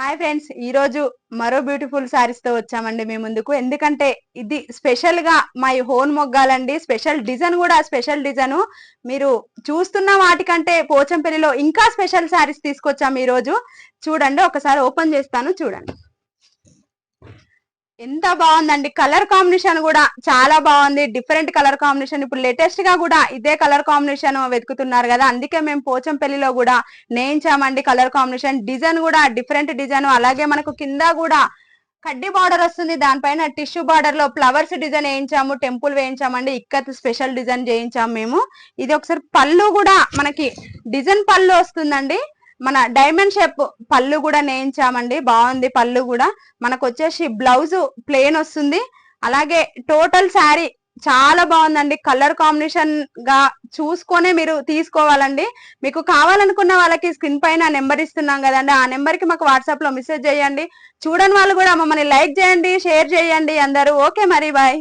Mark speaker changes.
Speaker 1: Hi friends, ఈ రోజు మరో బ్యూటిఫుల్ సారీస్ తో వచ్చామండి మీ ముందుకు. ఎందుకంటే ఇది స్పెషల్ గా మై హోన్ మొగ్గాలండి. స్పెషల్ డిజైన్ కూడా స్పెషల్ డిజైన్. మీరు చూస్తున్న వాటికంటే పోచంపల్లిలో ఇంకా స్పెషల్ సారీస్ తీసుకొచ్చాము ఈ రోజు. చూడండి, ఒకసారి ఓపెన్ చేస్తాను, చూడండి ఎంత బాగుందండి. కలర్ కాంబినేషన్ కూడా చాలా బాగుంది. Different colour combination. ఇప్పుడు లేటెస్ట్ గా కూడా ఇదే కలర్ కాంబినేషన్ వెతుకుతున్నారు కదా, అందుకే మేము పోచంపల్లిలో కూడా నేయించామండి. కలర్ కాంబినేషన్ డిజైన్ కూడా డిఫరెంట్ డిజైన్. అలాగే మనకు కింద కూడా కడ్డీ బార్డర్ వస్తుంది, దానిపైన టిష్యూ బార్డర్ లో ఫ్లవర్స్ డిజైన్ వేయించాము, టెంపుల్ వేయించామండి, ఇక్కత్ స్పెషల్ డిజైన్ చేయించాము మేము. ఇది ఒకసారి పళ్ళు కూడా మనకి డిజైన్ పళ్ళు వస్తుందండి. మన డైమండ్ షేప్ పళ్ళు కూడా నేయించామండి, బాగుంది. పళ్ళు కూడా మనకు వచ్చేసి బ్లౌజ్ ప్లెయిన్ వస్తుంది. అలాగే టోటల్ శారీ చాలా బాగుందండి. కలర్ కాంబినేషన్ గా చూసుకొనే మీరు తీసుకోవాలండి. మీకు కావాలనుకున్న వాళ్ళకి స్క్రీన్ పైన నెంబర్ ఇస్తున్నాం కదండి, ఆ నెంబర్ కి మాకు వాట్సాప్ లో మెసేజ్ చేయండి. చూడని వాళ్ళు కూడా మమ్మల్ని లైక్ చేయండి, షేర్ చేయండి అందరూ. ఓకే మరి, బాయ్.